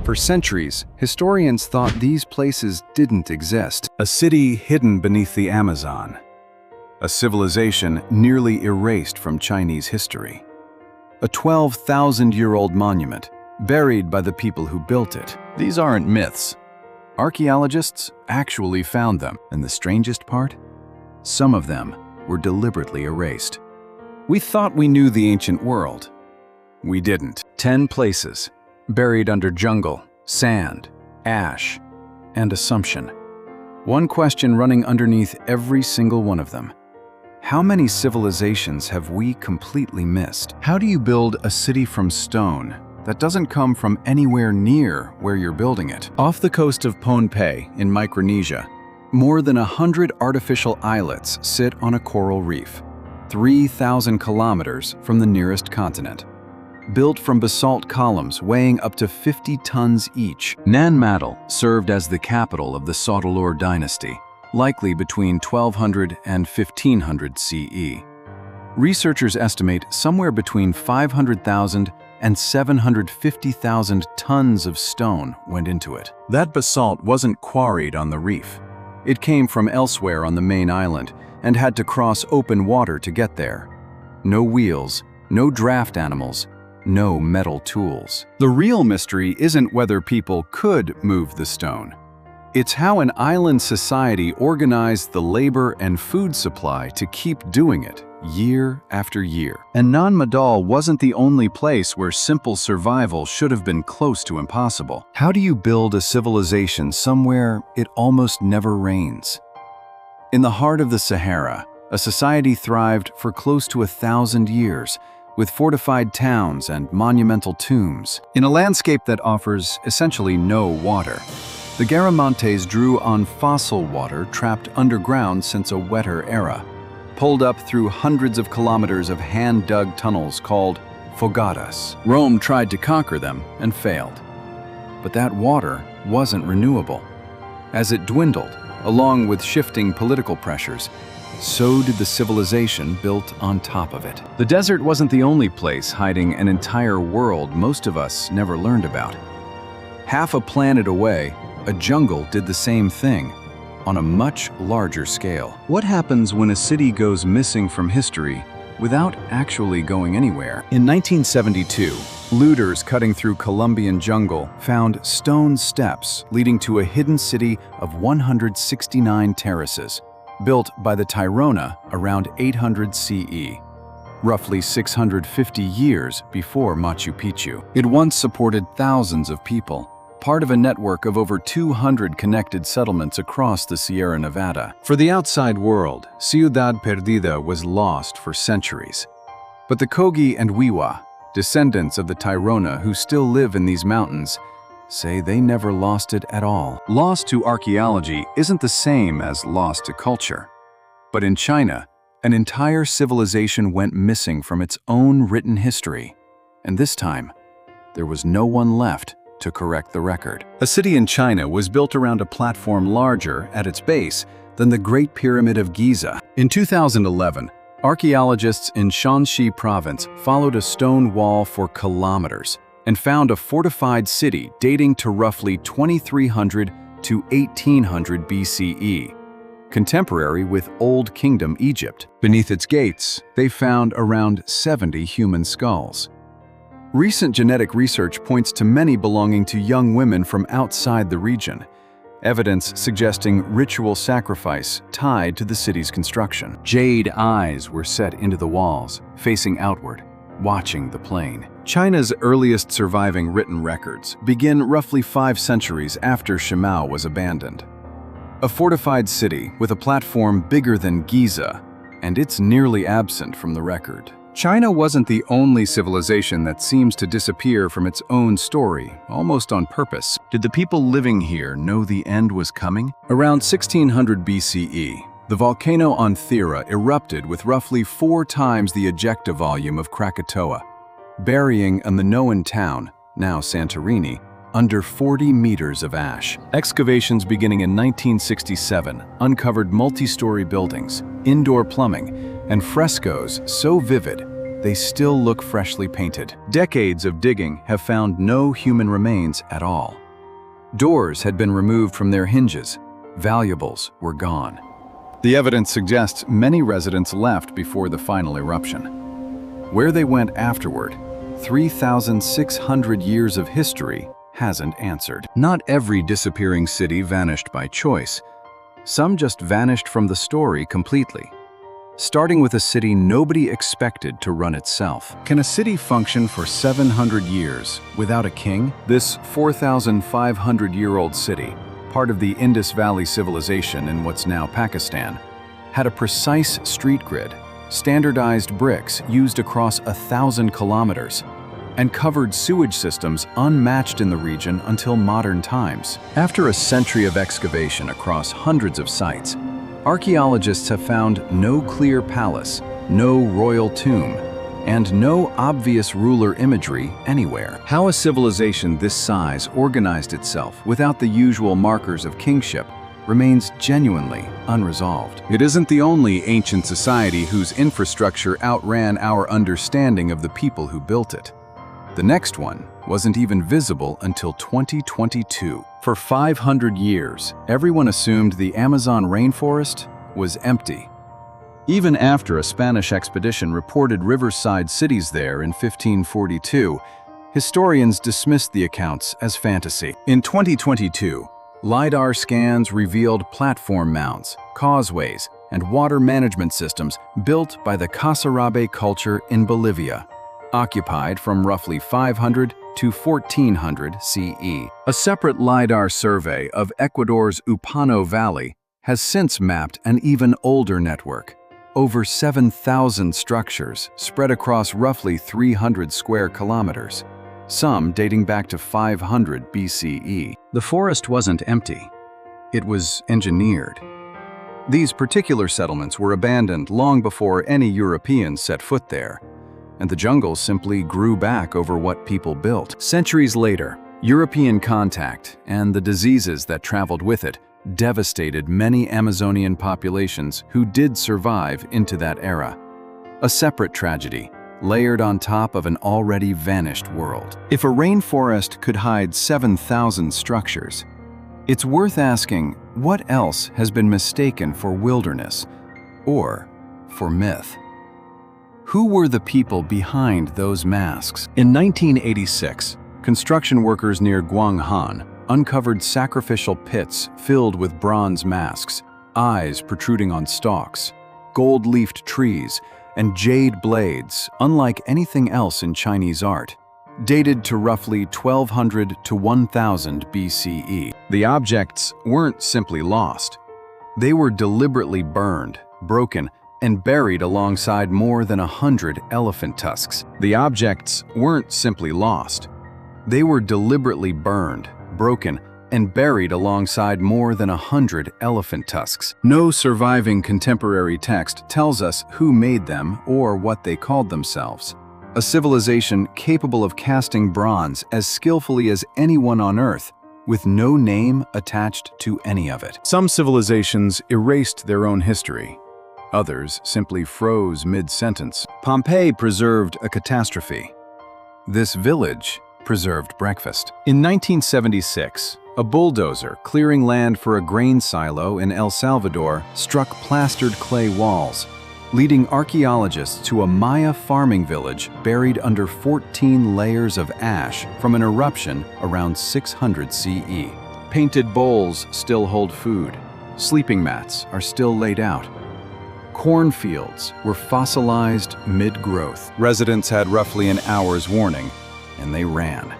For centuries, historians thought these places didn't exist. A city hidden beneath the Amazon. A civilization nearly erased from Chinese history. A 12,000-year-old monument, buried by the people who built it. These aren't myths. Archaeologists actually found them, and the strangest part? Some of them were deliberately erased. We thought we knew the ancient world. We didn't. 10 places, buried under jungle, sand, ash, and assumption. One question running underneath every single one of them. How many civilizations have we completely missed? How do you build a city from stone that doesn't come from anywhere near where you're building it? Off the coast of Pohnpei in Micronesia, more than 100 artificial islets sit on a coral reef, 3,000 kilometers from the nearest continent. Built from basalt columns weighing up to 50 tons each, Nan Madol served as the capital of the Sotalur dynasty, likely between 1200 and 1500 CE. Researchers estimate somewhere between 500,000 and 750,000 tons of stone went into it. That basalt wasn't quarried on the reef. It came from elsewhere on the main island and had to cross open water to get there. No wheels, no draft animals, no metal tools. The real mystery isn't whether people could move the stone. It's how an island society organized the labor and food supply to keep doing it year after year. And Nan Madol wasn't the only place where simple survival should have been close to impossible. How do you build a civilization somewhere it almost never rains? In the heart of the Sahara, a society thrived for close to 1,000 years, with fortified towns and monumental tombs. In a landscape that offers essentially no water, the Garamantes drew on fossil water trapped underground since a wetter era, pulled up through hundreds of kilometers of hand-dug tunnels called fogatas. Rome tried to conquer them and failed. But that water wasn't renewable. As it dwindled, along with shifting political pressures, so did the civilization built on top of it. The desert wasn't the only place hiding an entire world most of us never learned about. Half a planet away, a jungle did the same thing, on a much larger scale. What happens when a city goes missing from history without actually going anywhere? In 1972, looters cutting through Colombian jungle found stone steps leading to a hidden city of 169 terraces, built by the Tirona around 800 CE, roughly 650 years before Machu Picchu. It once supported thousands of people, part of a network of over 200 connected settlements across the Sierra Nevada. For the outside world, Ciudad Perdida was lost for centuries. But the Kogi and Wiwa, descendants of the Tirona who still live in these mountains, say they never lost it at all. Lost to archaeology isn't the same as lost to culture. But in China, an entire civilization went missing from its own written history. And this time, there was no one left to correct the record. A city in China was built around a platform larger at its base than the Great Pyramid of Giza. In 2011, archaeologists in Shanxi province followed a stone wall for kilometers and found a fortified city dating to roughly 2300 to 1800 BCE, contemporary with Old Kingdom Egypt. Beneath its gates, they found around 70 human skulls. Recent genetic research points to many belonging to young women from outside the region, evidence suggesting ritual sacrifice tied to the city's construction. Jade eyes were set into the walls, facing outward, watching the plain. China's earliest surviving written records begin roughly 5 centuries after Shimao was abandoned. A fortified city with a platform bigger than Giza, and it's nearly absent from the record. China wasn't the only civilization that seems to disappear from its own story, almost on purpose. Did the people living here know the end was coming? Around 1600 BCE, the volcano on Thera erupted with roughly 4 times the ejecta volume of Krakatoa, burying a Minoan town, now Santorini, under 40 meters of ash. Excavations beginning in 1967 uncovered multi-story buildings, indoor plumbing, and frescoes so vivid they still look freshly painted. Decades of digging have found no human remains at all. Doors had been removed from their hinges. Valuables were gone. The evidence suggests many residents left before the final eruption. Where they went afterward, 3,600 years of history hasn't answered. Not every disappearing city vanished by choice. Some just vanished from the story completely. Starting with a city nobody expected to run itself. Can a city function for 700 years without a king? This 4,500-year-old city, part of the Indus Valley civilization in what's now Pakistan, had a precise street grid, standardized bricks used across 1,000 kilometers, and covered sewage systems unmatched in the region until modern times. After a century of excavation across hundreds of sites, archaeologists have found no clear palace, no royal tomb, and no obvious ruler imagery anywhere. How a civilization this size organized itself without the usual markers of kingship remains genuinely unresolved. It isn't the only ancient society whose infrastructure outran our understanding of the people who built it. The next one wasn't even visible until 2022. For 500 years, everyone assumed the Amazon rainforest was empty. Even after a Spanish expedition reported riverside cities there in 1542, historians dismissed the accounts as fantasy. In 2022, lidar scans revealed platform mounds, causeways, and water management systems built by the Casarabe culture in Bolivia, occupied from roughly 500 to 1400 CE. A separate lidar survey of Ecuador's Upano Valley has since mapped an even older network, over 7,000 structures spread across roughly 300 square kilometers, some dating back to 500 BCE. The forest wasn't empty. It was engineered. These particular settlements were abandoned long before any Europeans set foot there, and the jungle simply grew back over what people built. Centuries later, European contact and the diseases that traveled with it devastated many Amazonian populations who did survive into that era. A separate tragedy, layered on top of an already vanished world. If a rainforest could hide 7,000 structures, it's worth asking what else has been mistaken for wilderness or for myth. Who were the people behind those masks? In 1986, construction workers near Guanghan uncovered sacrificial pits filled with bronze masks, eyes protruding on stalks, gold-leafed trees, and jade blades, unlike anything else in Chinese art, dated to roughly 1200 to 1000 BCE. The objects weren't simply lost. They were deliberately burned, broken, and buried alongside more than 100 elephant tusks. The objects weren't simply lost. They were deliberately burned, broken, and buried alongside more than 100 elephant tusks. No surviving contemporary text tells us who made them or what they called themselves. A civilization capable of casting bronze as skillfully as anyone on Earth, with no name attached to any of it. Some civilizations erased their own history. Others simply froze mid-sentence. Pompeii preserved a catastrophe. This village preserved breakfast. In 1976, a bulldozer clearing land for a grain silo in El Salvador struck plastered clay walls, leading archaeologists to a Maya farming village buried under 14 layers of ash from an eruption around 600 CE. Painted bowls still hold food. Sleeping mats are still laid out. Cornfields were fossilized mid-growth. Residents had roughly an hour's warning, and they ran.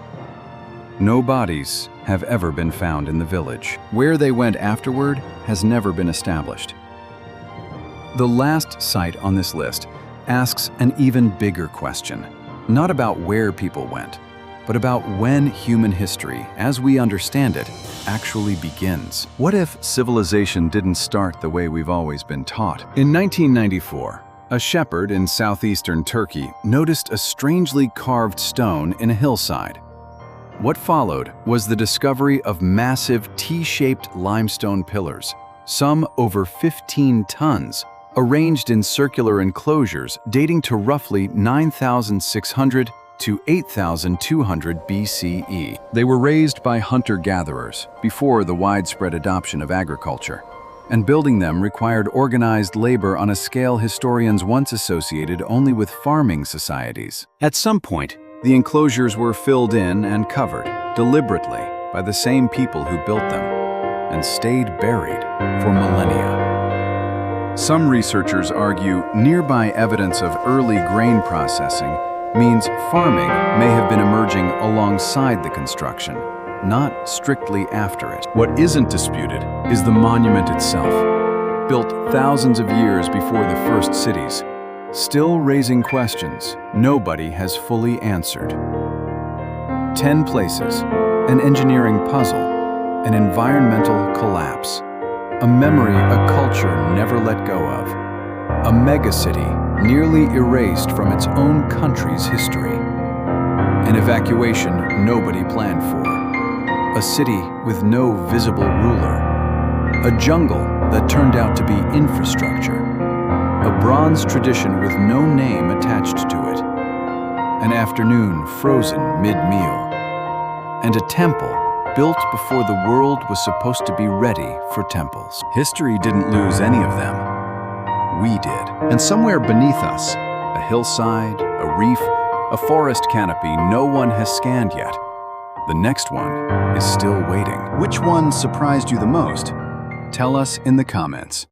No bodies have ever been found in the village. Where they went afterward has never been established. The last site on this list asks an even bigger question, not about where people went, but about when human history, as we understand it, actually begins. What if civilization didn't start the way we've always been taught? In 1994, a shepherd in southeastern Turkey noticed a strangely carved stone in a hillside. What followed was the discovery of massive T-shaped limestone pillars, some over 15 tons, arranged in circular enclosures dating to roughly 9,600 to 8,200 BCE. They were raised by hunter-gatherers before the widespread adoption of agriculture, and building them required organized labor on a scale historians once associated only with farming societies. At some point, the enclosures were filled in and covered, deliberately, by the same people who built them, and stayed buried for millennia. Some researchers argue nearby evidence of early grain processing means farming may have been emerging alongside the construction, not strictly after it. What isn't disputed is the monument itself, built thousands of years before the first cities, still raising questions nobody has fully answered. 10 places, an engineering puzzle, an environmental collapse, a memory a culture never let go of, a megacity nearly erased from its own country's history, an evacuation nobody planned for, a city with no visible ruler, a jungle that turned out to be infrastructure, a bronze tradition with no name attached to it, an afternoon frozen mid-meal, and a temple built before the world was supposed to be ready for temples. History didn't lose any of them. We did. And somewhere beneath us, a hillside, a reef, a forest canopy no one has scanned yet. The next one is still waiting. Which one surprised you the most? Tell us in the comments.